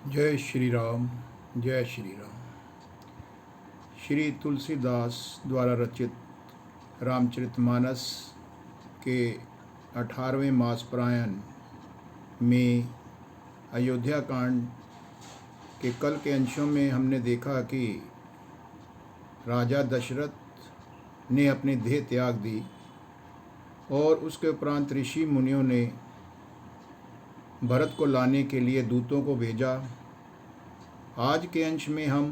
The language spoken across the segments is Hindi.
जय श्री राम। जय श्री राम। श्री तुलसीदास द्वारा रचित रामचरितमानस के 18वें मासपरायण में अयोध्या कांड के कल के अंशों में हमने देखा कि राजा दशरथ ने अपनी देह त्याग दी और उसके उपरांत ऋषि मुनियों ने भरत को लाने के लिए दूतों को भेजा। आज के अंश में हम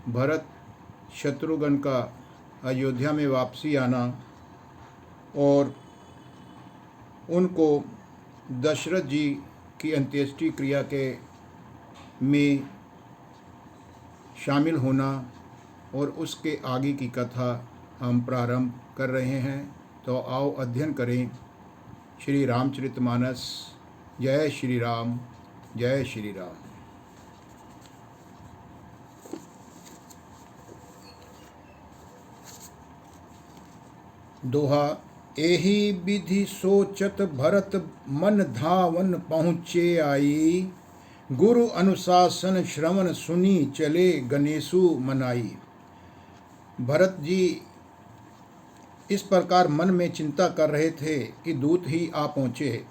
भरत शत्रुघ्न का अयोध्या में वापसी आना और उनको दशरथ जी की अंत्येष्टि क्रिया के में शामिल होना और उसके आगे की कथा हम प्रारंभ कर रहे हैं। तो आओ अध्ययन करें श्री रामचरितमानस। जय श्री राम। जय श्री राम। दोहा। एहि विधि सोचत भरत मन धावन पहुँचे आई, गुरु अनुशासन श्रवण सुनी चले गणेशु मनाई। भरत जी इस प्रकार मन में चिंता कर रहे थे कि दूत ही आ पहुँचे।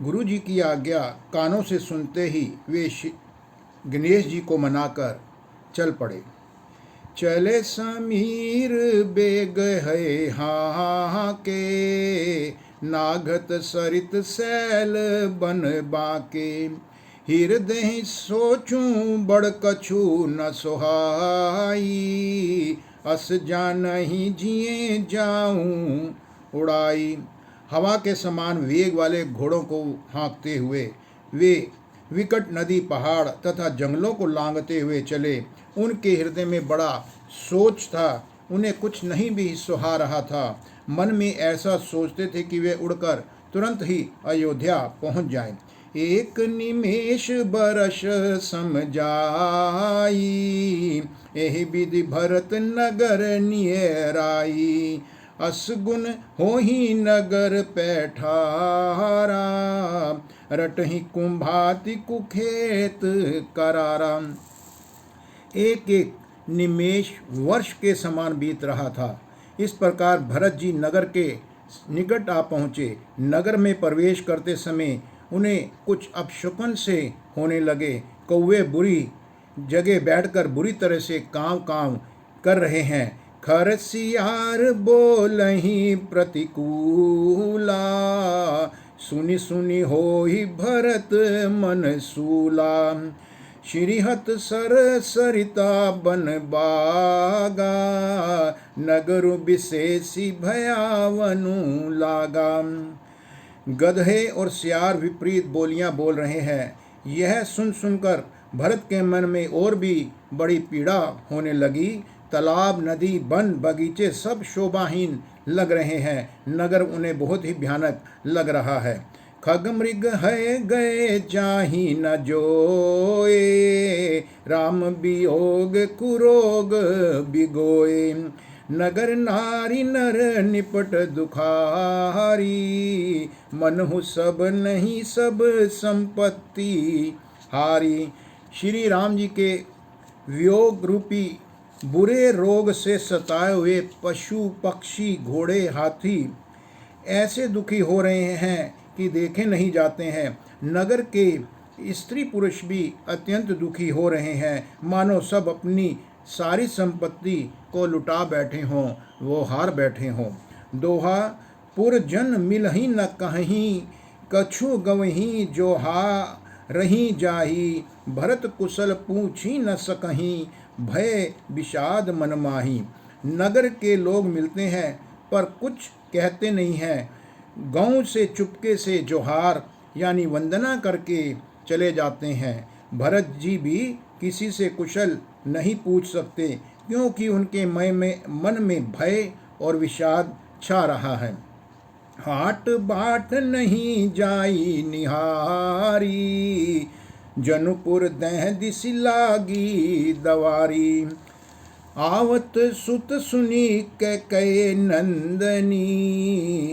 गुरु जी की आज्ञा कानों से सुनते ही वे गणेश जी को मनाकर चल पड़े। चले समीर बेग है हाँ के, नागत सरित सैल बन बाके। हृदय सोचूं बड़ कछु न सोहाई, अस जानहि जिए जाऊं उड़ाई। हवा के समान वेग वाले घोड़ों को हाँकते हुए वे विकट नदी, पहाड़ तथा जंगलों को लांघते हुए चले। उनके हृदय में बड़ा सोच था, उन्हें कुछ नहीं भी सुहा रहा था। मन में ऐसा सोचते थे कि वे उड़कर तुरंत ही अयोध्या पहुंच जाएं। एक निमेष बरस सम जाई, एहि विधि भरत नगर नियराई। असगुन होहि नगर पैठारा, रटहि कुंभाति कुखेत करारा। एक एक निमेष वर्ष के समान बीत रहा था। इस प्रकार भरत जी नगर के निकट आ पहुँचे। नगर में प्रवेश करते समय उन्हें कुछ अपशकुन से होने लगे। कौवे बुरी जगह बैठकर बुरी तरह से काँव काँव कर रहे हैं। खरसियार बोलहि प्रतिकूला, सुनि सुनि होहि भरत मन सूला। श्रीहत सर सरिता बन बागा, नगरु विशेषी भयावनु लागा। गधे और सियार विपरीत बोलियां बोल रहे हैं। यह सुन सुनकर भरत के मन में और भी बड़ी पीड़ा होने लगी। तालाब, नदी, वन, बगीचे सब शोभाहीन लग रहे हैं। नगर उन्हें बहुत ही भयानक लग रहा है। खग मृग है गए जाहि न जोए, राम वियोग कुरोग बिगोए। नगर नारी नर निपट दुखारी, मनहु सब नहीं सब संपत्ति हारी। श्री राम जी के वियोग रूपी बुरे रोग से सताए हुए पशु, पक्षी, घोड़े, हाथी ऐसे दुखी हो रहे हैं कि देखे नहीं जाते हैं। नगर के स्त्री पुरुष भी अत्यंत दुखी हो रहे हैं, मानो सब अपनी सारी संपत्ति को लुटा बैठे हों, वो हार बैठे हों। दोहा। पुरजन मिलहि न कहीं, कछु गवहीं जो हा रही जाही। भरत कुशल पूछी न सकहीं, भय विषाद मन माही। नगर के लोग मिलते हैं पर कुछ कहते नहीं हैं। गांव से चुपके से जोहार यानी वंदना करके चले जाते हैं। भरत जी भी किसी से कुशल नहीं पूछ सकते, क्योंकि उनके मन में भय और विषाद छा रहा है। हाट बाट नहीं जाई निहारी, जनुपुर दह दिसि लागी दवारी। आवत सुत सुनी कै नंदनी,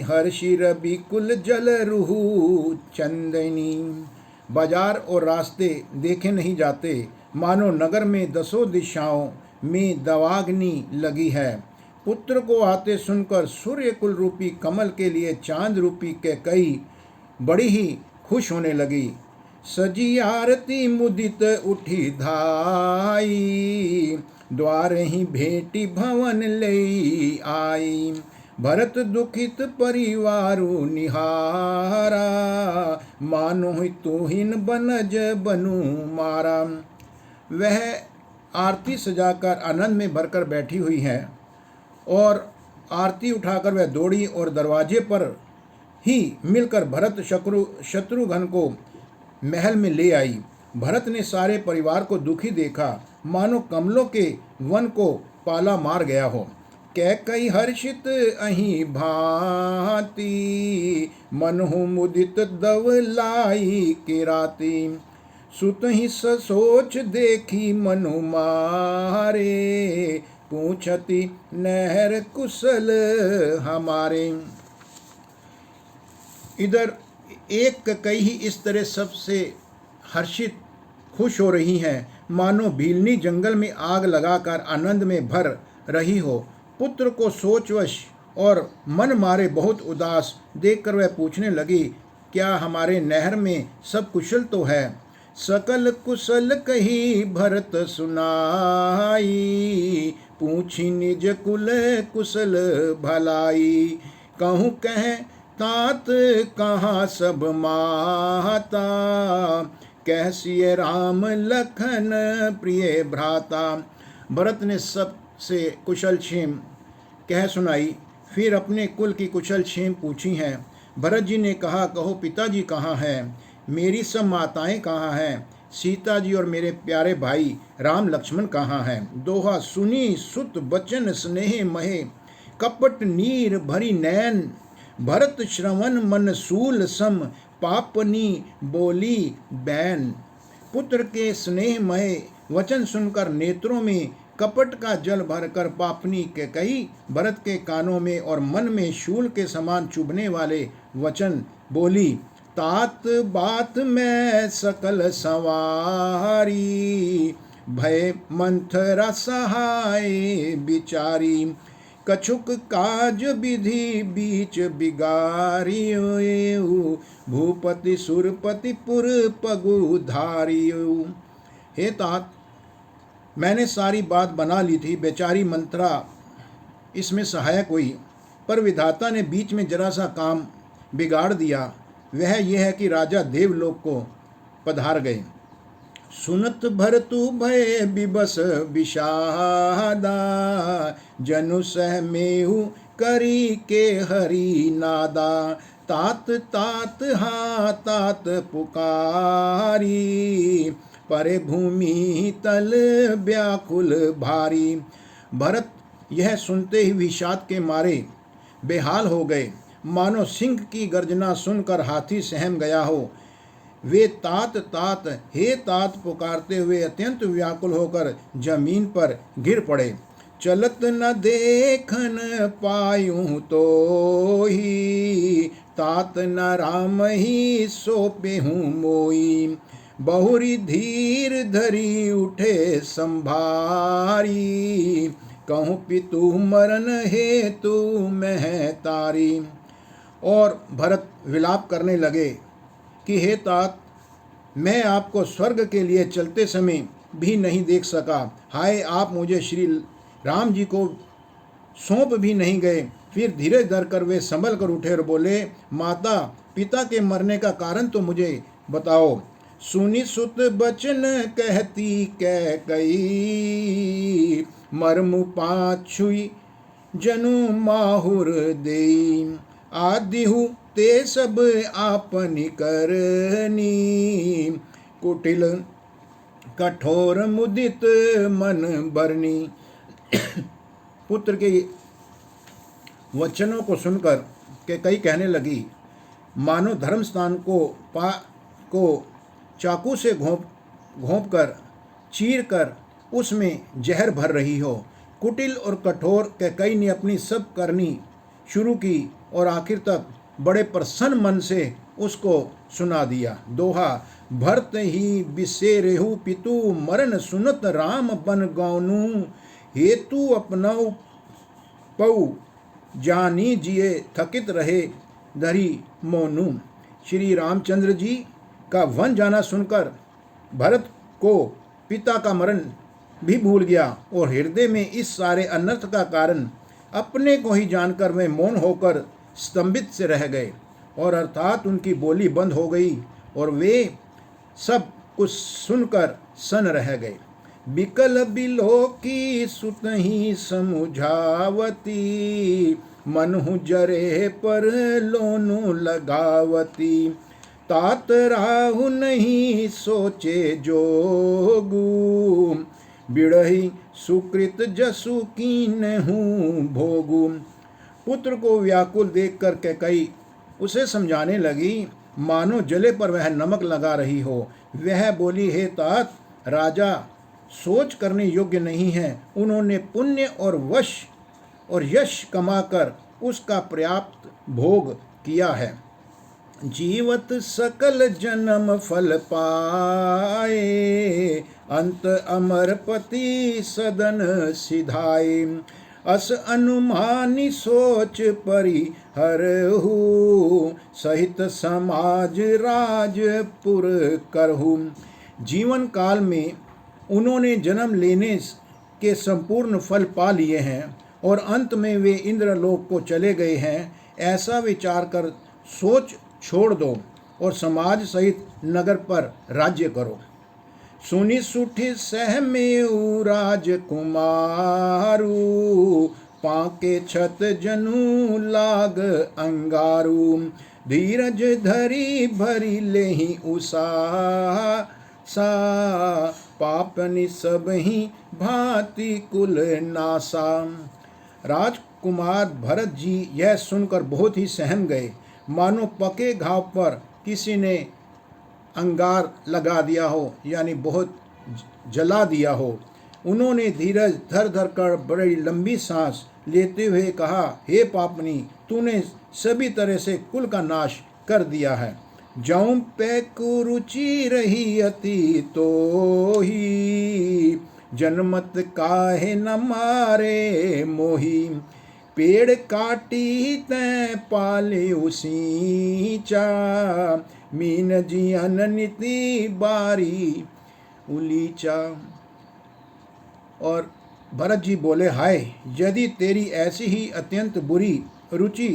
हर्षि रवि कुल जल रुहु चंदनी। बाजार और रास्ते देखे नहीं जाते, मानो नगर में दसों दिशाओं में दवाग्नि लगी है। पुत्र को आते सुनकर सूर्य कुल रूपी कमल के लिए चांद रूपी कैकई बड़ी ही खुश होने लगी। सजी आरती मुदित उठी धाई, द्वार ही भेटी भवन ले आई। भरत दुखित परिवारु निहारा, मानो ही तुहिन बनज बनु मारा। वह आरती सजाकर आनंद में भरकर बैठी हुई है और आरती उठाकर वह दौड़ी और दरवाजे पर ही मिलकर भरत शत्रुघ्न को महल में ले आई। भरत ने सारे परिवार को दुखी देखा, मानो कमलों के वन को पाला मार गया हो। कैकई हर्षित अहि भांति, मनहु मुदित दव लाई किराती। सुत ही सोच देखी मनु मारे, पूछती नहर कुशल हमारे। इधर एक कई ही इस तरह सबसे हर्षित खुश हो रही हैं, मानो भीलनी जंगल में आग लगाकर आनंद में भर रही हो। पुत्र को सोचवश और मन मारे बहुत उदास देखकर वह पूछने लगी, क्या हमारे नहर में सब कुशल तो है? सकल कुशल कही भरत सुनाई, पूछी निज कुल कुशल भलाई। कहूँ कह तात कहाँ सब माता, कैसिय राम लखन प्रिय भ्राता। भरत ने सबसे कुशल क्षेम कह सुनाई, फिर अपने कुल की कुशल क्षेम पूछी हैं। भरत जी ने कहा, कहो पिताजी कहाँ हैं? मेरी सब माताएं कहाँ हैं? सीता जी और मेरे प्यारे भाई राम लक्ष्मण कहाँ हैं? दोहा सुनी सुत बचन स्नेह महे, कपट नीर भरी नैन। भरत श्रवण मन सूल सम, पापनी बोली बैन। पुत्र के स्नेहमय वचन सुनकर नेत्रों में कपट का जल भरकर पापनी कैकई भरत के कानों में और मन में शूल के समान चुभने वाले वचन बोली। तात बात में सकल सवारी, भय मंथरा सहाय बिचारी। कछुक काज विधि बीच बिगारियो, भूपति सुरपति पुर पगु धारियो। हे तात, मैंने सारी बात बना ली थी, बेचारी मंत्रा इसमें सहायक हुई, पर विधाता ने बीच में जरा सा काम बिगाड़ दिया। वह यह है कि राजा देवलोक को पधार गए। सुनत भरतु भय बिबस विषादा, जनु सह मेहु करी के हरि नादा। तात तात हा तात पुकारी, परे भूमि तल व्याकुल भारी। भरत यह सुनते ही विषाद के मारे बेहाल हो गए, मानो सिंह की गर्जना सुनकर हाथी सहम गया हो। वे तात तात हे तात पुकारते हुए अत्यंत व्याकुल होकर जमीन पर गिर पड़े। चलत न देखन पायूं तो ही, तात न राम ही सोपे हूँ मोई। बहुरी धीर धरी उठे संभारी, कहूँ पितु मरन हेतु मैं तारी। और भरत विलाप करने लगे कि हे तात, मैं आपको स्वर्ग के लिए चलते समय भी नहीं देख सका। हाय, आप मुझे श्री राम जी को सौंप भी नहीं गए। फिर धीरे धरकर वे संभल कर उठे और बोले, माता पिता के मरने का कारण तो मुझे बताओ। सुनी सुत बचन कहती कैकई, मर्मु पाछुई जनु माहुर देई। आदिहु ते सब आपनि करनी, कुटिल कठोर मुदित मन बरनी। पुत्र के वचनों को सुनकर कैकई कहने लगी, मानो धर्म स्थान को चाकू से घोंप कर चीर कर उसमें जहर भर रही हो। कुटिल और कठोर कैकई ने अपनी सब करनी शुरू की और आखिर तक बड़े प्रसन्न मन से उसको सुना दिया। दोहा, भरत ही बिसेरेहु पितु मरण सुनत राम बन गौनु, हेतु अपनऊ पऊ जानी जिए थकित रहे धरी मोनू। श्री रामचंद्र जी का वन जाना सुनकर भरत को पिता का मरण भी भूल गया और हृदय में इस सारे अनर्थ का कारण अपने को ही जानकर वे मौन होकर स्तंभित से रह गए और अर्थात उनकी बोली बंद हो गई और वे सब कुछ सुनकर सन रह गए। बिकल बिलो की सुत ही समुझावती, मनहु जरे पर लोनु लगावती, तात राहु नहीं सोचे जोगू, बिड़ही सुकृत जसु कीन्हु भोगू। पुत्र को व्याकुल देखकर कैकई उसे समझाने लगी, मानो जले पर वह नमक लगा रही हो। वह बोली, हे तात, राजा सोच करने योग्य नहीं है। उन्होंने पुण्य और यश कमाकर उसका पर्याप्त भोग किया है। जीवत सकल जन्म फल पाए, अंत अमरपति सदन सिधाए, अस अनुमानी सोच परिहरहु, सहित समाज राजपुर करहु। जीवन काल में उन्होंने जन्म लेने के संपूर्ण फल पा लिए हैं और अंत में वे इंद्रलोक को चले गए हैं। ऐसा विचार कर सोच छोड़ दो और समाज सहित नगर पर राज्य करो। सुनि सुठी सहमेउ राजकुमारू, पाके छत जनु लाग अंगारू, धीरज धरी भरी लेहि उसा सा, पापनि सब ही भांति कुल नासा। राजकुमार भरत जी यह सुनकर बहुत ही सहम गए, मानो पके घाव पर किसी ने अंगार लगा दिया हो, यानी बहुत जला दिया हो। उन्होंने धीरज धर धर कर बड़ी लंबी सांस लेते हुए कहा, हे पापनी, तूने सभी तरह से कुल का नाश कर दिया है। जाऊं पे कुरुचि रही अति तो ही, जन्मत काहे न मारे मोही, पेड़ काटी तै पाले उसीचा, मीन जियन नीति बारी उलीचा। और भरत जी बोले, हाय, यदि तेरी ऐसी ही अत्यंत बुरी रुचि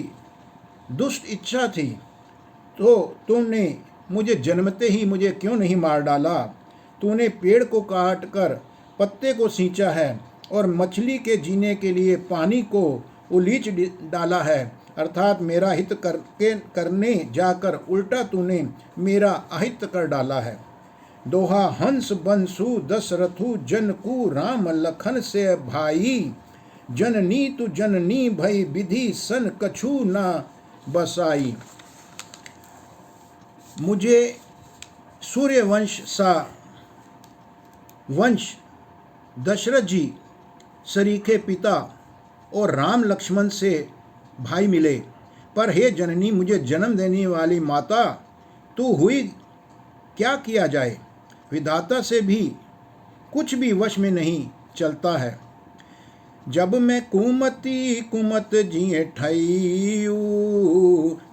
दुष्ट इच्छा थी तो तुमने मुझे जन्मते ही मुझे क्यों नहीं मार डाला। तूने पेड़ को काट कर पत्ते को सींचा है और मछली के जीने के लिए पानी को उलीच डाला है, अर्थात मेरा हित करने जाकर उल्टा तूने मेरा अहित कर डाला है। दोहा, हंस बंसु दशरथु जनकु राम लखन से भाई, जननी तु जननी भई विधि सन कछु ना बसाई। मुझे सूर्यवंश सा वंश दशरथ जी सरीखे पिता और राम लक्ष्मण से भाई मिले, पर हे जननी, मुझे जन्म देने वाली माता तू हुई, क्या किया जाए। विधाता से भी कुछ भी वश में नहीं चलता है। जब मैं कुमति कुमत जिए ठईयू,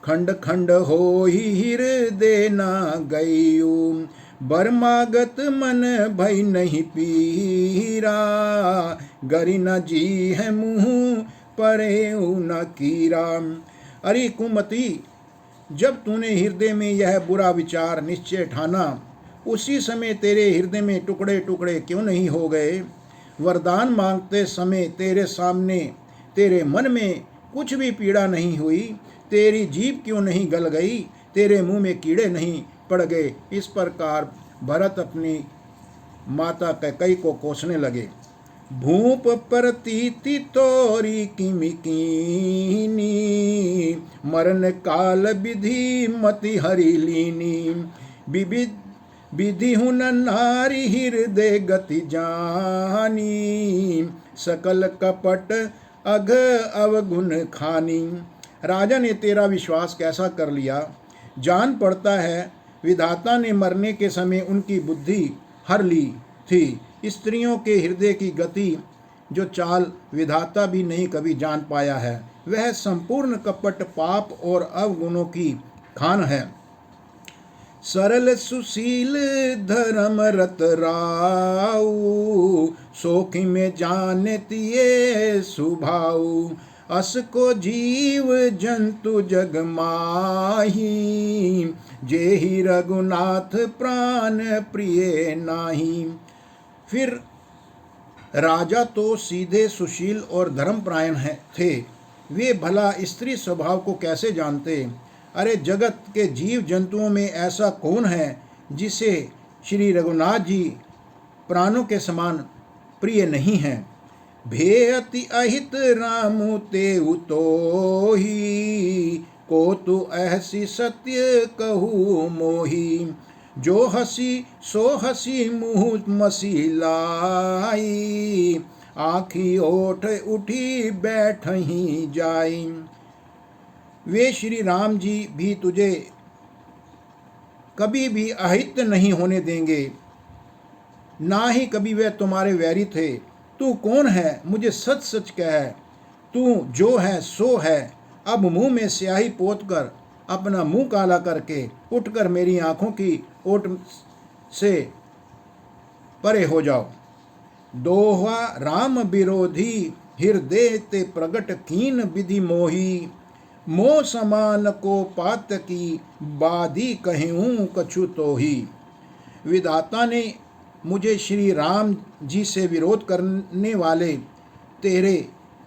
खंड खंड हो ही हृदय ना गईयू, बरमागत मन भई नहीं पीरा, गरी न जी है मुँह परे न कीरा। अरे कुमति, जब तूने हृदय में यह बुरा विचार निश्चय ठाना, उसी समय तेरे हृदय में टुकड़े टुकड़े क्यों नहीं हो गए। वरदान मांगते समय तेरे सामने तेरे मन में कुछ भी पीड़ा नहीं हुई, तेरी जीभ क्यों नहीं गल गई, तेरे मुंह में कीड़े नहीं पड़ गए। इस प्रकार भरत अपनी माता कैकई को कोसने लगे। भूप प्रतीति तोरी किमि कीनी, मरण काल विधि मति हरि लीनी, विधि हुन नारी हृदय गति जानी, सकल कपट अघ अवगुण खानी। राजा ने तेरा विश्वास कैसा कर लिया। जान पड़ता है विधाता ने मरने के समय उनकी बुद्धि हर ली थी। स्त्रियों के हृदय की गति जो चाल विधाता भी नहीं कभी जान पाया है, वह संपूर्ण कपट, पाप और अवगुणों की खान है। सरल सुशील धर्म रत राऊ, सोखी में जानतिए सुभाऊ। अस को जीव जंतु जग माही, जेहि रघुनाथ प्राण प्रिय नाही। फिर राजा तो सीधे, सुशील और धर्मपरायण थे, वे भला स्त्री स्वभाव को कैसे जानते। अरे जगत के जीव जंतुओं में ऐसा कौन है जिसे श्री रघुनाथ जी प्राणों के समान प्रिय नहीं हैं। भेयति अहित रामु तेउ तोही, को तु ऐसी सत्य कहू मोही। जो हसी सो हसी मुँह मसीलाई, आँखी ओठ उठी बैठही जाई। वे श्री राम जी भी तुझे कभी भी अहित नहीं होने देंगे, ना ही कभी वे तुम्हारे वैरी थे। तू कौन है मुझे सच सच कह, तू जो है सो है। अब मुंह में स्याही पोत कर अपना मुंह काला करके उठकर मेरी आंखों की ओट से परे हो जाओ। दोहा राम विरोधी, हृदय ते प्रगट कीन विधि मोही। मोह समान को पात की, बाधी कहूँ कछु तोही। विधाता ने मुझे श्री राम जी से विरोध करने वाले तेरे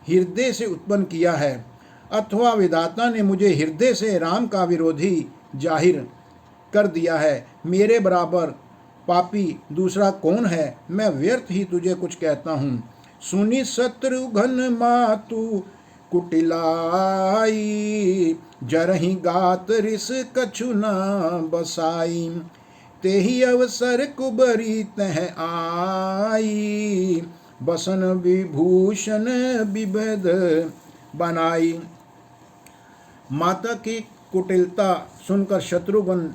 हृदय से उत्पन्न किया है, अथवा विधाता ने मुझे हृदय से राम का विरोधी जाहिर कर दिया है। मेरे बराबर पापी दूसरा कौन है। मैं व्यर्थ ही तुझे कुछ कहता हूँ। सुनी शत्रुघ्न मातु कुटिलाई, जरहि गात रिस कछु न बसाई। तेहि अवसर कुबरी तह आई, बसन विभूषण विभद बनाई। माता की कुटिलता सुनकर शत्रुघ्न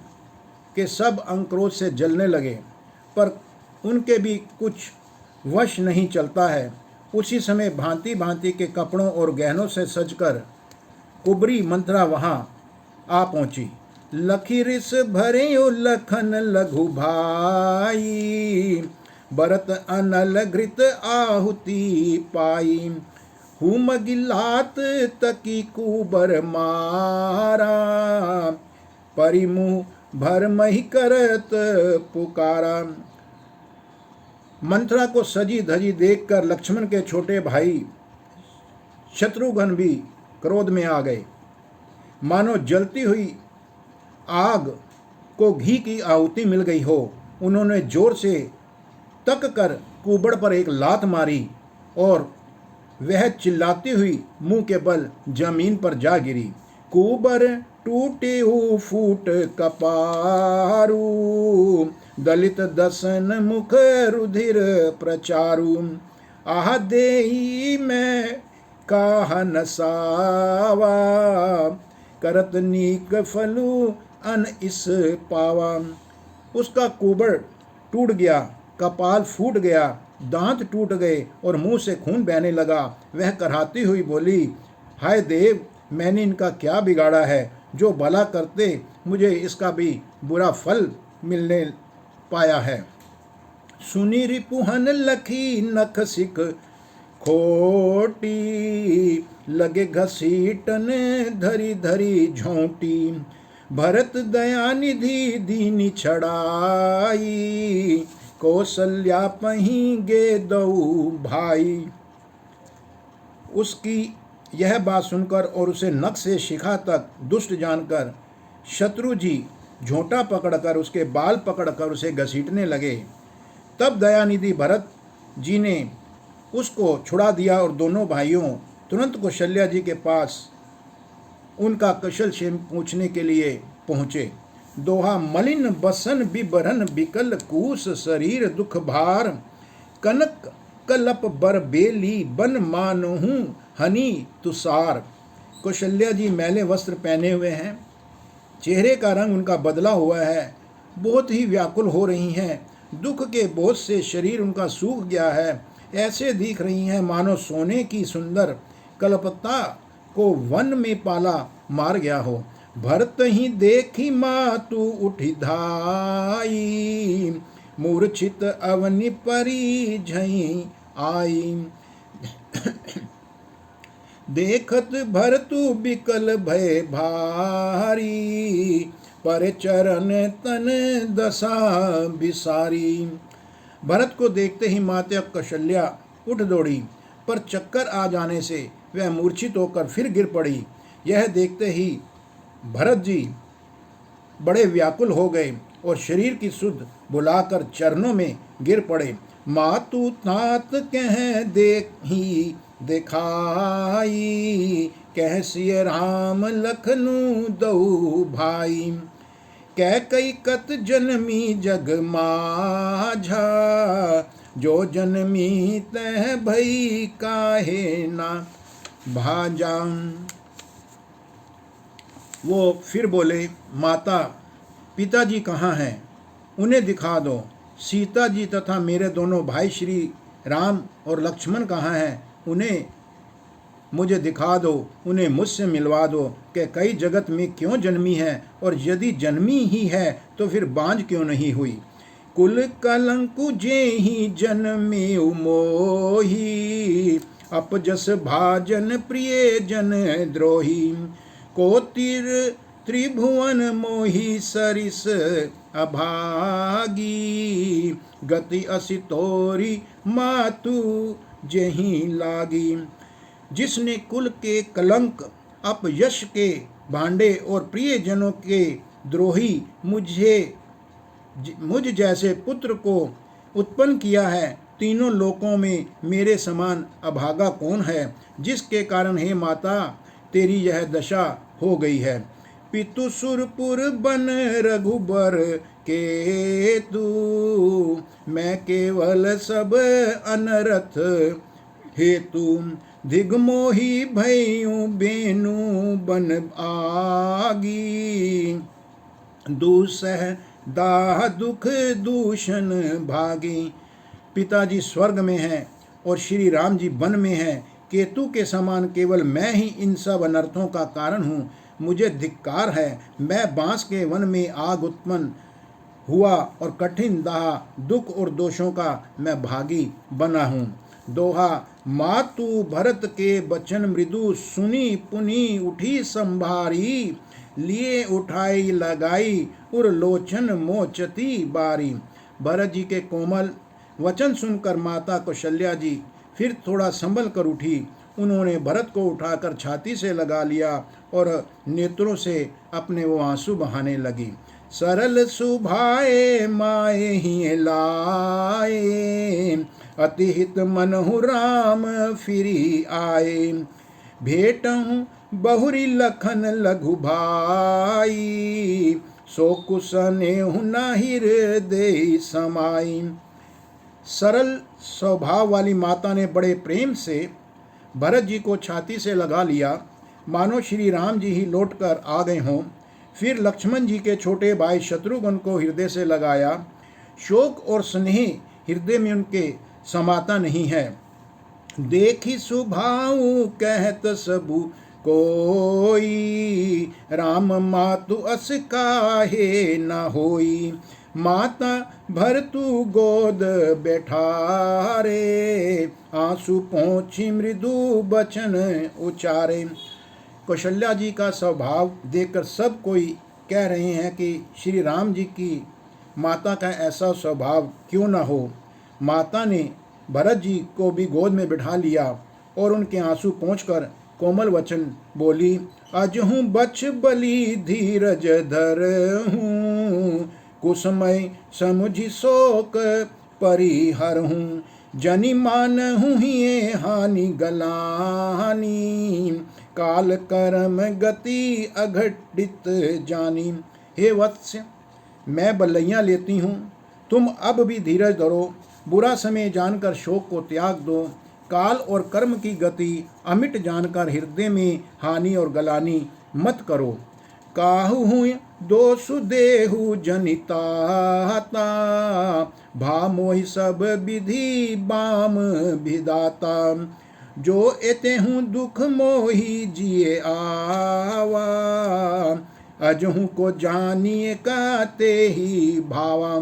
के सब अंग क्रोध से जलने लगे, पर उनके भी कुछ वश नहीं चलता है। उसी समय भांति भांति के कपड़ों और गहनों से सजकर कुबरी मंथरा वहाँ आ पहुँची। लखी रिस भरे लखन लघु भाई, भरत अनल घृत आहुति पाई। हुम गिलात तकी कुबर मारा, परिमुह भर मही करत पुकारा। मंथरा को सजी धजी देखकर लक्ष्मण के छोटे भाई शत्रुघ्न भी क्रोध में आ गए। मानो जलती हुई आग को घी की आहुति मिल गई हो। उन्होंने जोर से तक कर कुबड़ पर एक लात मारी और वह चिल्लाती हुई मुंह के बल जमीन पर जा गिरी। कुबर टूटे हो फूट कपारू, दलित दसन मुख रुधिर प्रचारु। आह देही में काह नसावा, करत नीक फलू अन इस पावा। उसका कुबड़ टूट गया, कपाल फूट गया, दांत टूट गए और मुंह से खून बहने लगा। वह कराहती हुई बोली, हाय देव, मैंने इनका क्या बिगाड़ा है जो भला करते मुझे इसका भी बुरा फल मिलने पाया है। सुनी रिपुहन लखी नख सिख खोटी, लगे घसीटन धरी धरी झोंटी। भरत दया निधि दीनी छड़ाई, कौशल्या पहीं गे दऊ भाई। उसकी यह बात सुनकर और उसे नख से शिखा तक दुष्ट जानकर शत्रु जी झोंटा पकड़कर उसके बाल पकड़कर उसे घसीटने लगे। तब दयानिधि भरत जी ने उसको छुड़ा दिया और दोनों भाइयों तुरंत कौशल्या जी के पास उनका कुशल क्षेम पूछने के लिए पहुँचे। दोहा मलिन बसन बिबरन बिकल कूस शरीर दुख भार, कनक कलप बर बेली बन मानहूँ हनी तुषार। कौशल्या जी मैले वस्त्र पहने हुए हैं, चेहरे का रंग उनका बदला हुआ है, बहुत ही व्याकुल हो रही हैं। दुख के बोझ से शरीर उनका सूख गया है। ऐसे दिख रही हैं मानो सोने की सुंदर कलपत्ता को वन में पाला मार गया हो। भरत ही देखी मातु उठी धाई, मूर्छित अवनि परी झई आई। देखत भरतु बिकल भय भारी, पर चरण तन दशा बिसारी। भरत को देखते ही माता कौशल्या उठ दौड़ी, पर चक्कर आ जाने से वह मूर्छित होकर फिर गिर पड़ी। यह देखते ही भरत जी बड़े व्याकुल हो गए और शरीर की सुध बुलाकर चरणों में गिर पड़े। मातु तात कह देखी दिखाई, कह सिय राम लखनऊ दऊ भाई। कह कई कत जन्मी जग माझा, जो जन्मी तह भई काहे ना भाजा। वो फिर बोले, माता पिताजी कहाँ हैं, उन्हें दिखा दो। सीता जी तथा मेरे दोनों भाई श्री राम और लक्ष्मण कहाँ हैं, उन्हें मुझे दिखा दो, उन्हें मुझसे मिलवा दो कि कई जगत में क्यों जन्मी है, और यदि जन्मी ही है तो फिर बांझ क्यों नहीं हुई। कुल कलंकु जे ही जन्मे मोही, अपजस भाजन प्रिय जन द्रोही। को तीर त्रिभुवन मोही सरिस अभागी, गति असितोरी मातु जही लागी। जिसने कुल के कलंक, अपयश के भांडे और प्रियजनों के द्रोही मुझ जैसे पुत्र को उत्पन्न किया है, तीनों लोकों में मेरे समान अभागा कौन है, जिसके कारण हे माता तेरी यह दशा हो गई है। पितु सुरपुर बन रघुबर के तू, मैं केवल सब अनरथ हेतु। दिग्मोही भयू बेनु बन आगी, दूसह दाह दुख दूषण भागी। पिताजी स्वर्ग में हैं और श्री राम जी वन में हैं। केतु के समान केवल मैं ही इन सब अनर्थों का कारण हूँ। मुझे धिक्कार है, मैं बांस के वन में आग उत्पन्न हुआ और कठिन दाह दुख और दोषों का मैं भागी बना हूँ। दोहा, मातु भरत के बचन मृदु, सुनी पुनी उठी संभारी, लिए उठाई लगाई उर लोचन मोचती बारी। भरत जी के कोमल वचन सुनकर माता कौशल्या जी फिर थोड़ा संभल कर उठी। उन्होंने भरत को उठाकर छाती से लगा लिया और नेत्रों से अपने वो आंसू बहाने लगी। सरल सुभाए माए ही लाए, अतिहित मनहु राम फिरी आए। भेटहु बहुरी लखन लघु भाई, सो कुसनेहु न हृदय समाई। सरल स्वभाव वाली माता ने बड़े प्रेम से भरत जी को छाती से लगा लिया, मानो श्री राम जी ही लौटकर आ गए हों। फिर लक्ष्मण जी के छोटे भाई शत्रुघ्न को हृदय से लगाया। शोक और स्नेह हृदय में उनके समाता नहीं है। देखी सुभाऊ कहत सबु कोई, राम मातु अस काहे न होई। माता भरतु गोद बैठारे, आंसू पोंछी मृदु बचन उचारे। कौशल्या जी का स्वभाव देखकर सब कोई कह रहे हैं कि श्री राम जी की माता का ऐसा स्वभाव क्यों न हो। माता ने भरत जी को भी गोद में बिठा लिया और उनके आंसू पोंछकर कोमल वचन बोली। अजहूँ बछ बली धीरज धर हूँ, कुसमय समुझि शोक परिहर हूँ। जनि मान हूँ ये हानि गलानी, काल कर्म गति अघटित जानी। हे वत्स, मैं बल्लैयाँ लेती हूँ, तुम अब भी धीरज धरो। बुरा समय जानकर शोक को त्याग दो। काल और कर्म की गति अमिट जानकर हृदय में हानि और गलानी मत करो। काहू हुई दोषु देहु जनिताता, भा मोहि सब विधि बाम विधाता, जो एते हूँ दुख मोहि जिए आवा, अजहू को जानिए का ते ही भावा।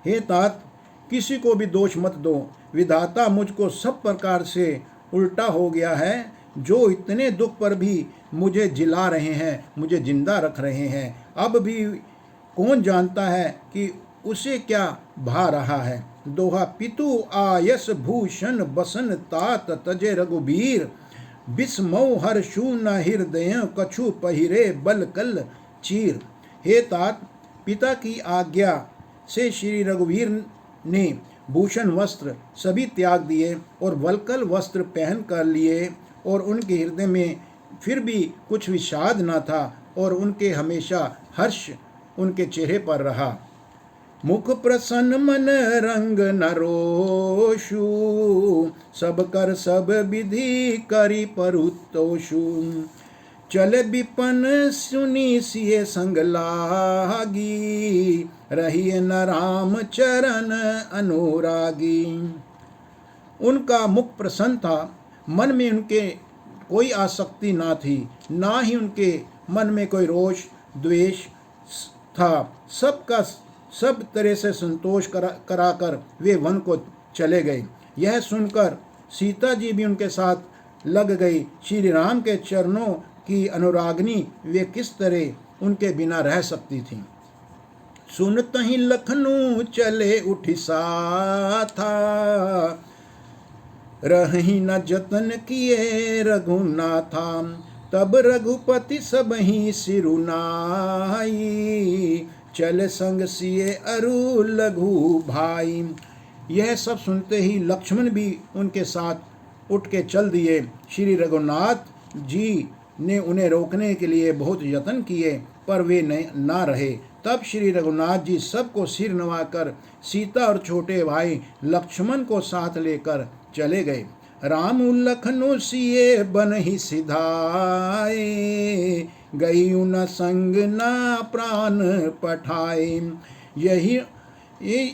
हे तात, किसी को भी दोष मत दो, विधाता मुझको सब प्रकार से उल्टा हो गया है, जो इतने दुख पर भी मुझे जिला रहे हैं, मुझे जिंदा रख रहे हैं। अब भी कौन जानता है कि उसे क्या भा रहा है। दोहा पितु आयस भूषण बसन तात तजे रघुबीर, बिस्मौ हर्षु न हृदय कछु पहिरे बल कल चीर। हे तात, पिता की आज्ञा से श्री रघुवीर ने भूषण वस्त्र सभी त्याग दिए और वलकल वस्त्र पहन कर लिए, और उनके हृदय में फिर भी कुछ विषाद न था, और उनके हमेशा हर्ष उनके चेहरे पर रहा। मुख प्रसन्न मन रंग न रोषु, सब कर सब विधि करी परुतोषु, चल विपन सुनी सिए संग लागी, रहिए न राम चरण अनुरागी। उनका मुख प्रसन्न था, मन में उनके कोई आसक्ति ना थी, ना ही उनके मन में कोई रोष द्वेष था। सबका सब तरह से संतोष कराकर वे वन को चले गए। यह सुनकर सीता जी भी उनके साथ लग गई। श्री राम के चरणों की अनुरागनी वे किस तरह उनके बिना रह सकती थीं। सुनत ही लखनऊ चले उठी साथा, रही न जतन किए रघुनाथा, तब रघुपति सब ही सिरुनाई, चल संग सिए अरु लघु भाई। यह सब सुनते ही लक्ष्मण भी उनके साथ उठ के चल दिए। श्री रघुनाथ जी ने उन्हें रोकने के लिए बहुत यत्न किए, पर वे ना रहे। तब श्री रघुनाथ जी सबको सिर नवाकर सीता और छोटे भाई लक्ष्मण को साथ लेकर चले गए। राम लखनऊ सिए बन ही सिधाए, गई न संग ना प्राण पठाए,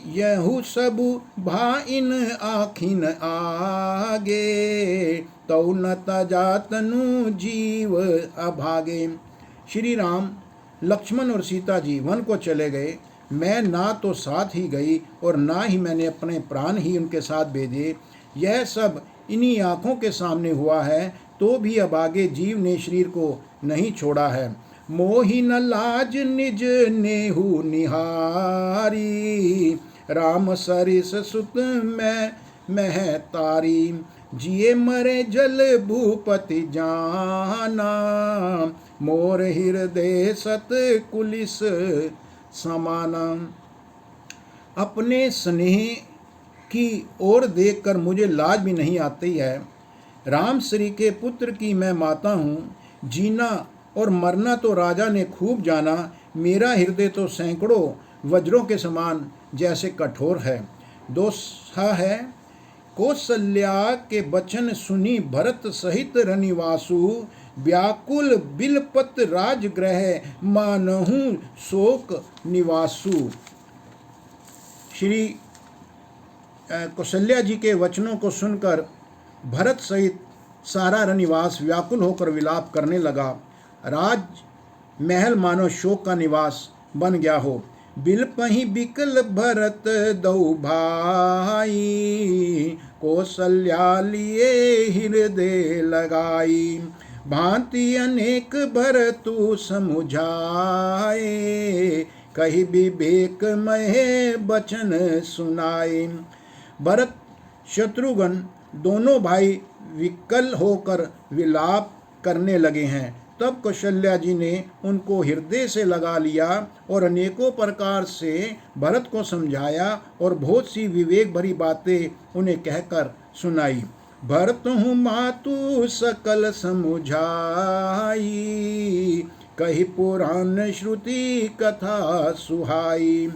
यहू सब भाइन आखिन आगे, तौ न तजातनु जीव अभागे। श्री राम लक्ष्मण और सीता जी वन को चले गए। मैं ना तो साथ ही गई और ना ही मैंने अपने प्राण ही उनके साथ भेजे। यह सब इन्हीं आँखों के सामने हुआ है, तो भी अब आगे जीव ने शरीर को नहीं छोड़ा है। मोहि न लाज निज नेहु निहारी, राम सरिस सुत मैं मह तारी, जिए मरे जल भूपति जाना, मोर हृदय सत कुलिस समाना। अपने स्नेह की ओर देखकर मुझे लाज भी नहीं आती है। राम श्री के पुत्र की मैं माता हूँ। जीना और मरना तो राजा ने खूब जाना, मेरा हृदय तो सैकड़ों वज्रों के समान जैसे कठोर है। दोहा है, कौशल्या के बचन सुनी भरत सहित रनिवासु, व्याकुल बिलपत राजगृह मानहु शोक निवासु। श्री कौशल्या जी के वचनों को सुनकर भरत सहित सारा रनिवास व्याकुल होकर विलाप करने लगा। राज महल मानो शोक का निवास बन गया हो। बिलपहि बिकल भरत दौ भाई, कौशल्या लिए हृदय लगाई, भांति अनेक भरतु समुझाए, कही विवेक महे बचन सुनाए। भरत शत्रुघ्न दोनों भाई विकल होकर विलाप करने लगे हैं। तब कौशल्या जी ने उनको हृदय से लगा लिया और अनेकों प्रकार से भरत को समझाया और बहुत सी विवेक भरी बातें उन्हें कहकर सुनाई। भरत हूँ मातु सकल समुझाई, कही पुराण श्रुति कथा सुहाई,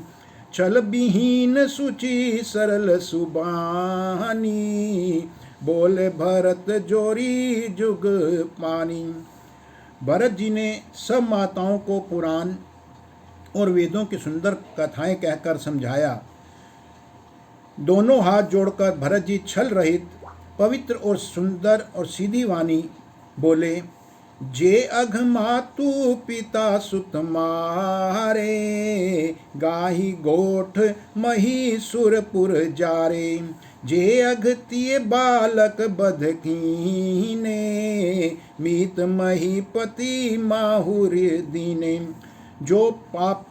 छल विहीन सुचि सरल सुबानी, बोले भरत जोरी जुग पानी। भरत जी ने सब माताओं को पुराण और वेदों की सुंदर कथाएं कहकर समझाया। दोनों हाथ जोड़कर भरत जी छल रहित पवित्र और सुंदर और सीधी वाणी बोले, जे अघ मातु पिता सुत मारे, गाही गोठ मही सुरपुर जारे, जे अघ तिय बालक बध कीने, मीत मही पति माहुर दीने। जो पाप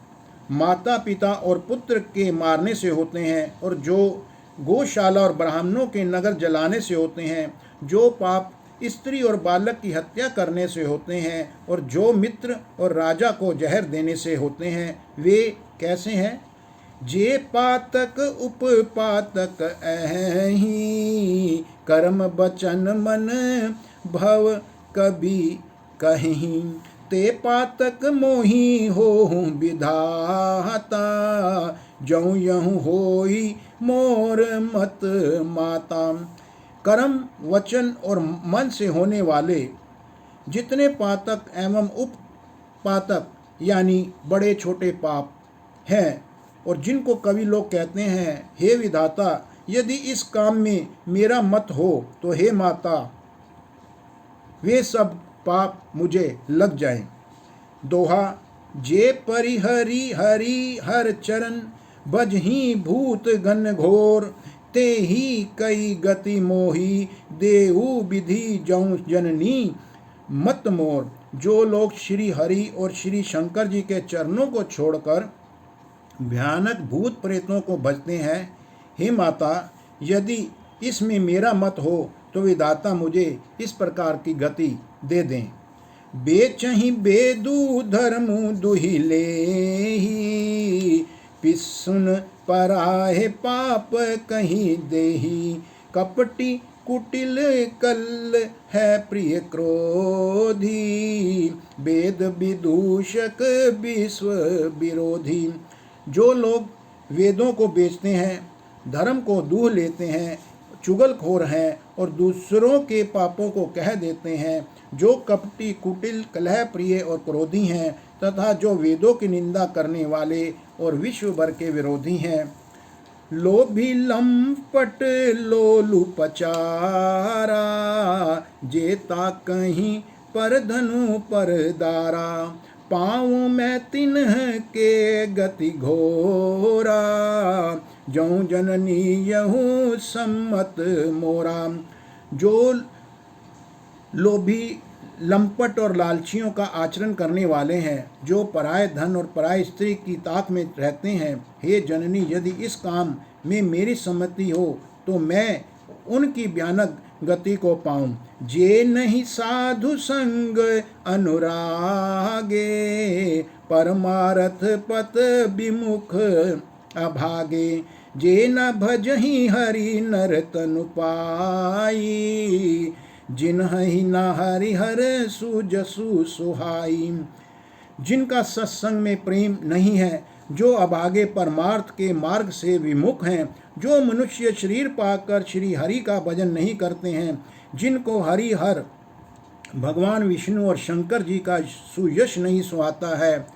माता पिता और पुत्र के मारने से होते हैं, और जो गौशाला और ब्राह्मणों के नगर जलाने से होते हैं, जो पाप स्त्री और बालक की हत्या करने से होते हैं, और जो मित्र और राजा को जहर देने से होते हैं, वे कैसे हैं? जे पातक उपपातक अहि, कर्म बचन मन भव कभी कहीं, ते पातक मोही होहु विधाता, जऊँ यहूँ होई मोर मत माता। कर्म वचन और मन से होने वाले जितने पातक एवं उपपातक यानी बड़े छोटे पाप हैं, और जिनको कवि लोग कहते हैं, हे विधाता, यदि इस काम में मेरा मत हो तो हे माता, वे सब पाप मुझे लग जाएं। दोहा, जे परिहरि हरि हर चरण, बजही भूत गण घोर, ते ही कई गति मोही, देहु विधि जऊँ जननी मत मोर। जो लोग श्री हरि और श्री शंकर जी के चरणों को छोड़कर भयानक भूत प्रेतों को भजते हैं, हे माता, यदि इसमें मेरा मत हो तो विधाता मुझे इस प्रकार की गति दे दें। बेचही बेदू धर्मु दुहिले, पिसुन पराहे पाप कहीं देही, कपटी कुटिल कल है प्रिय क्रोधी, वेद विदूषक विश्व विरोधी। जो लोग वेदों को बेचते हैं, धर्म को दूह लेते हैं, चुगलखोर हैं और दूसरों के पापों को कह देते हैं, जो कपटी कुटिल कलह प्रिय और क्रोधी हैं, तथा जो वेदों की निंदा करने वाले और विश्व भर के विरोधी हैं। लोभी लंपट लोलु पचारा, जेता कहीं पर धनु पर दारा, पाऊँ मैं तिन्ह के गति घोरा, जऊँ जननी यहूँ सम्मत मोरा। जो लोभी लंपट और लालचियों का आचरण करने वाले हैं, जो पराये धन और पराये स्त्री की ताक में रहते हैं, हे जननी, यदि इस काम में मेरी सम्मति हो तो मैं उनकी भयानक गति को पाऊं। जे नहीं साधु संग अनुरागे, परमारथ पत विमुख अभागे, जे न भजहि हरि नर तनु पाई, जिन्हि न हरिहर सुजसु सुहाई। जिनका सत्संग में प्रेम नहीं है, जो अभागे परमार्थ के मार्ग से विमुख हैं, जो मनुष्य शरीर पाकर श्री हरि का भजन नहीं करते हैं, जिनको हरिहर भगवान विष्णु और शंकर जी का सुयश नहीं सुहाता है,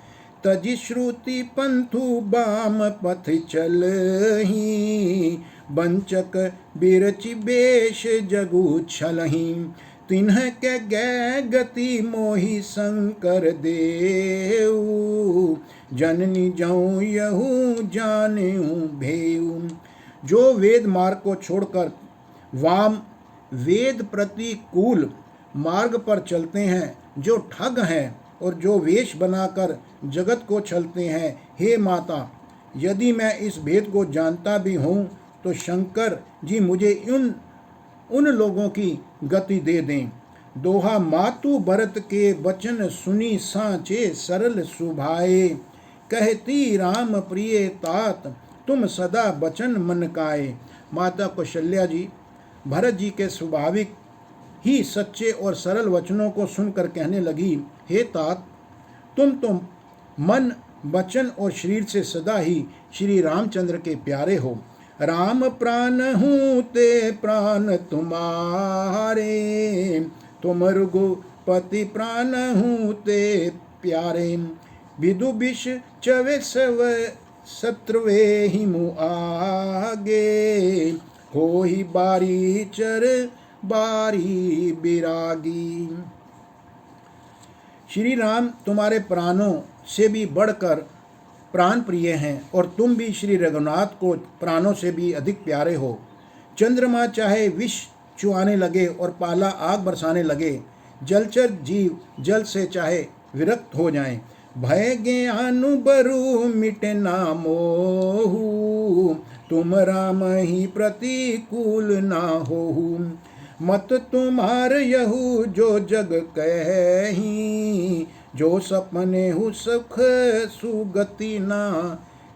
तजि श्रुति पंथु बाम पथ चलहि, बंचक बिरचि बेश जगु छलहि, तिन्ह के गै गति मोहि शंकर देऊ, जननी जऊँ यहूँ जानेऊ भेऊ। जो वेद मार्ग को छोड़कर वाम वेद प्रतिकूल मार्ग पर चलते हैं, जो ठग हैं और जो वेश बनाकर जगत को छलते हैं, हे माता, यदि मैं इस भेद को जानता भी हूँ तो शंकर जी मुझे उन लोगों की गति दे दें। दोहा, मातु भरत के वचन सुनी सांचे सरल सुभाए, कहती राम प्रिय तात तुम सदा वचन मन काए। माता कौशल्या जी भरत जी के स्वाभाविक ही सच्चे और सरल वचनों को सुनकर कहने लगी, हे तात, तुम तो मन वचन और शरीर से सदा ही श्री रामचंद्र के प्यारे हो। राम प्राण हूँ ते प्राण तुम्हारे, तुम पति प्राण हूँ ते प्यारे। विदु विष चवे सव शत्रुवे ही मुँह आगे, हो ही बारी चर बारी बिरागी। श्री राम तुम्हारे प्राणों से भी बढ़कर प्राण प्रिय हैं और तुम भी श्री रघुनाथ को प्राणों से भी अधिक प्यारे हो। चंद्रमा चाहे विष चुआने लगे और पाला आग बरसाने लगे, जलचर जीव जल से चाहे विरक्त हो जाएं, भय ज्ञान बरु मिटे ना मोहु, तुम राम ही प्रतिकूल ना होहु। मत तुम्हार यहु जो जग कही, जो सपने हु सुख सुगति ना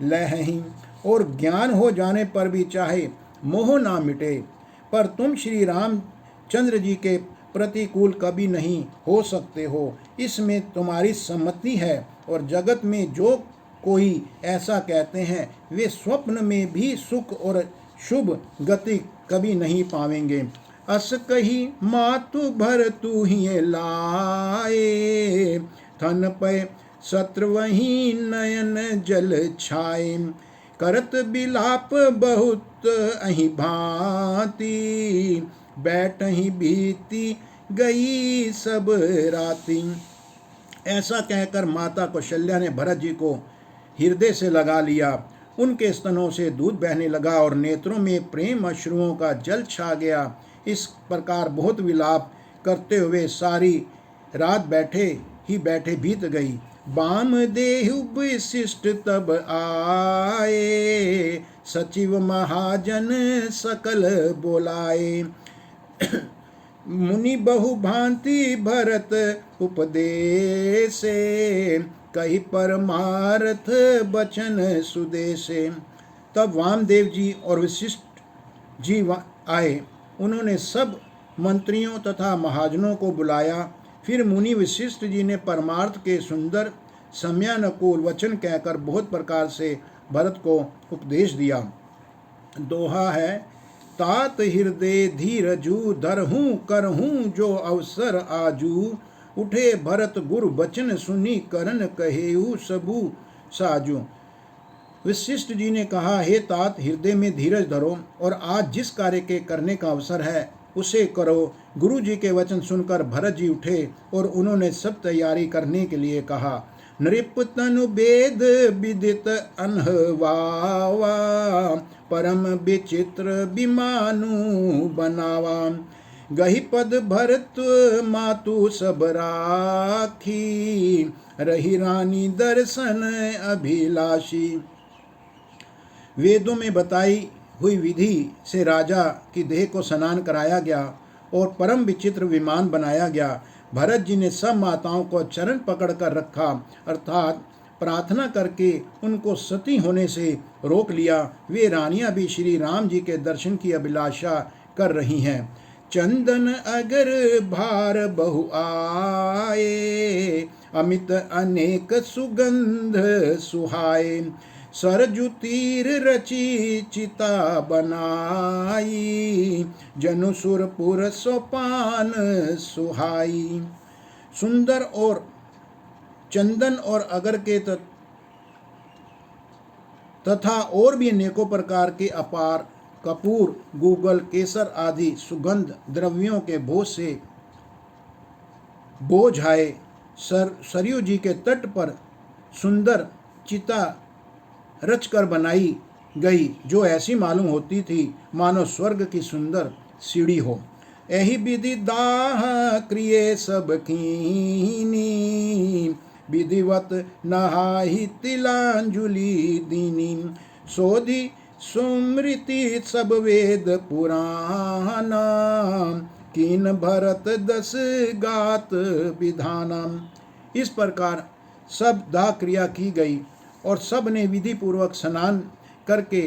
लहही। और ज्ञान हो जाने पर भी चाहे मोह ना मिटे, पर तुम श्री राम चंद्र जी के प्रतिकूल कभी नहीं हो सकते हो, इसमें तुम्हारी सम्मति है। और जगत में जो कोई ऐसा कहते हैं वे स्वप्न में भी सुख और शुभ गति कभी नहीं पावेंगे। अस कही मातु भर तू ही लाए, थन पे शत्रु वही नयन जल छाए। करत बिलाप बहुत अहि भांति, बैठ ही बीती गई सब राती। ऐसा कहकर माता कौशल्या ने भरत जी को हृदय से लगा लिया। उनके स्तनों से दूध बहने लगा और नेत्रों में प्रेम अश्रुओं का जल छा गया। इस प्रकार बहुत विलाप करते हुए सारी रात बैठे बीत गई। बाम देहु विशिष्ट तब आए, सचिव महाजन सकल बोलाए। मुनि बहु भांति भरत उपदेशे, कही परमार्थ बचन सुदेशे। तब वामदेव जी और वशिष्ठ जी आए। उन्होंने सब मंत्रियों तथा महाजनों को बुलाया। फिर मुनि वशिष्ठ जी ने परमार्थ के सुंदर सम्यानुकूल वचन कहकर बहुत प्रकार से भरत को उपदेश दिया। दोहा है, तात हृदय धीरजू धरहूँ करहूँ जो अवसर आजू, उठे भरत गुरु बचन सुनी करन कहेऊ सबू साजू। वशिष्ठ जी ने कहा, हे तात, हृदय में धीरज धरो और आज जिस कार्य के करने का अवसर है उसे करो। गुरु जी के वचन सुनकर भरत जी उठे और उन्होंने सब तैयारी करने के लिए कहा। नृप तनु वेद विदित अनहवावा, परम विचित्र विमानु बनावा। गही पद भरत मातु सब राखी, रही रानी दर्शन अभिलाषी। वेदों में बताई हुई विधि से राजा की देह को स्नान कराया गया और परम विचित्र विमान बनाया गया। भरत जी ने सब माताओं को चरण पकड़कर रखा, अर्थात प्रार्थना करके उनको सती होने से रोक लिया। वे रानियां भी श्री राम जी के दर्शन की अभिलाषा कर रही हैं। चंदन अगर भार बहु आए, अमित अनेक सुगंध सुहाए। सरजु तीर रची चिता बनाई, जनु सुरपुर सोपान सुहाई। सुंदर और चंदन और अगर के तथा और भी अनेकों प्रकार के अपार कपूर, गूगल, केसर आदि सुगंध द्रव्यों के बोझ आए। सरयू जी के तट पर सुंदर चिता रचकर बनाई गई, जो ऐसी मालूम होती थी मानो स्वर्ग की सुंदर सीढ़ी हो। यही विधि दाह क्रिय सब कीनी, विधिवत नहाही तिलांजुलि दीनी। सोधि सुमृति सब वेद पुराना, कीन भरत 10 गात विधाना। इस प्रकार सब दाह क्रिया की गई और सब ने विधि पूर्वक स्नान करके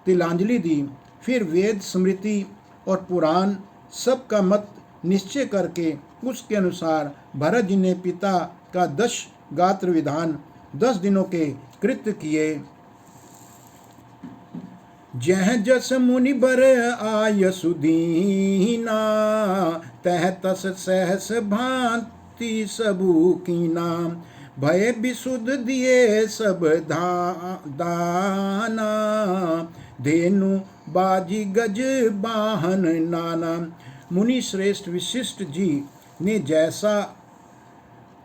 तिलांजलि दी। फिर वेद, स्मृति और पुराण सब का मत निश्चय करके उसके अनुसार भरत जी ने पिता का 10 गात्र विधान 10 दिनों के कृत्य किए। जह जस मुनि बर आय सुदीना, तह तस सहस भांति सबू कीना, भय विशुद्ध दिए सब दाना, धेनु बाजी गज वाहन नाना। मुनि श्रेष्ठ वशिष्ठ जी ने जैसा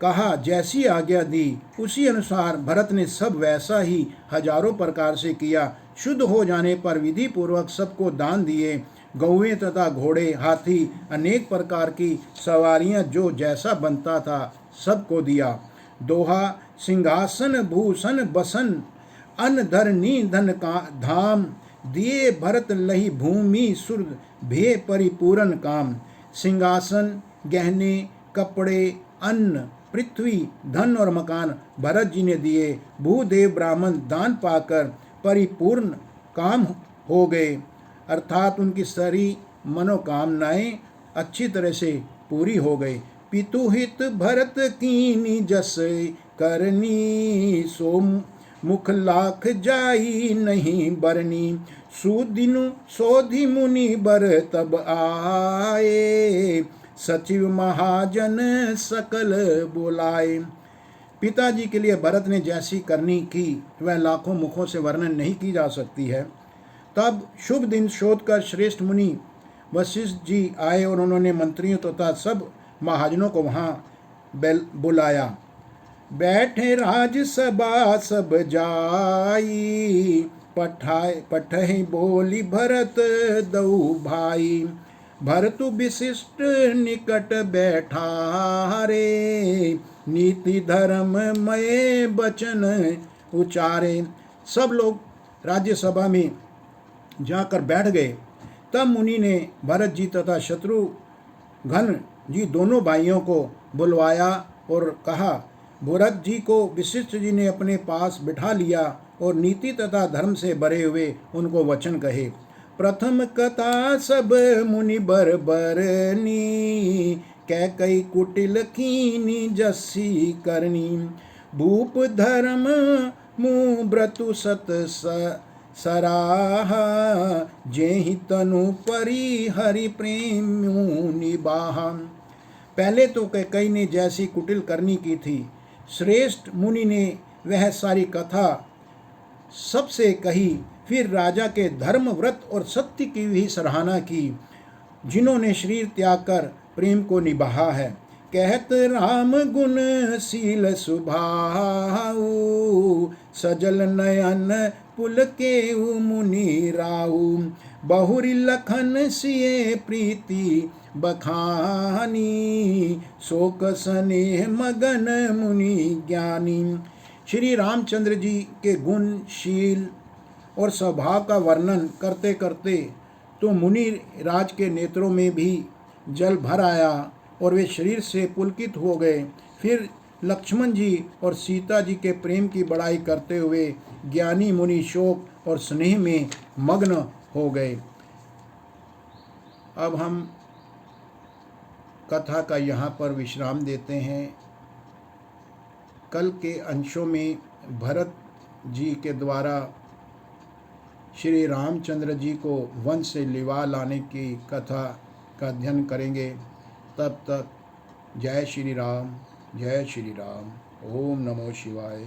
कहा, जैसी आज्ञा दी, उसी अनुसार भरत ने सब वैसा ही हजारों प्रकार से किया। शुद्ध हो जाने पर विधि पूर्वक सबको दान दिए। गौवें तथा घोड़े, हाथी, अनेक प्रकार की सवारियां जो जैसा बनता था सबको दिया। दोहा, सिंहासन भूषण बसन, अन्न धरनी धन का धाम, दिए भरत लही भूमि सुर भे परिपूर्ण काम। सिंहासन, गहने, कपड़े, अन्न, पृथ्वी, धन और मकान भरत जी ने दिए। भूदेव ब्राह्मण दान पाकर परिपूर्ण काम हो गए, अर्थात उनकी सारी मनोकामनाएं अच्छी तरह से पूरी हो गई। पितुहित भरत कीनी जस करनी, सो मुख लाख जाई नहीं बरनी। सुदिनु सोधि मुनि बर तब आए, सचिव महाजन सकल बुलाए। पिताजी के लिए भरत ने जैसी करनी की वह लाखों मुखों से वर्णन नहीं की जा सकती है। तब शुभ दिन शोधकर श्रेष्ठ मुनि वशिष्ठ जी आए और उन्होंने मंत्रियों तथा सब महाजनों को वहाँ बुलाया। बैठे राजसभा सब जाई, पठहि बोली भरत दऊ भाई। भरतु विशिष्ट निकट बैठा रे, नीति धर्म मय बचन उचारे। सब लोग राज्यसभा में जाकर बैठ गए। तब मुनि ने भरत जी तथा शत्रुघ्न जी दोनों भाइयों को बुलवाया और कहा। भरत जी को वशिष्ठ जी ने अपने पास बिठा लिया और नीति तथा धर्म से भरे हुए उनको वचन कहे। प्रथम कथा सब मुनि बर बरनी, कै कई कुटिल कीनी जस्सी करनी। भूप धर्म मुँह व्रतु सत सराहा, जेहि तनु परि हरि प्रेम निबाहा। पहले तो कैकई ने जैसी कुटिल करनी की थी, श्रेष्ठ मुनि ने वह सारी कथा सबसे कही। फिर राजा के धर्म, व्रत और सत्य की भी सराहना की, जिन्होंने शरीर त्याग कर प्रेम को निभाया है। कहत राम गुण शील सुभाऊ, सजल नयन पुल के मुनि राऊ। बहुरी लखन सिए प्रीति बखानी, शोक स्नेह मगन मुनि ज्ञानी। श्री रामचंद्र जी के गुण, शील और स्वभाव का वर्णन करते करते तो मुनि राज के नेत्रों में भी जल भर आया और वे शरीर से पुलकित हो गए। फिर लक्ष्मण जी और सीता जी के प्रेम की बड़ाई करते हुए ज्ञानी मुनि शोक और स्नेह में मग्न हो गए। अब हम कथा का यहाँ पर विश्राम देते हैं। कल के अंशों में भरत जी के द्वारा श्री रामचंद्र जी को वन से लिवा लाने की कथा का अध्ययन करेंगे। तब तक जय श्री राम, जय श्री राम। ओम नमो शिवाय।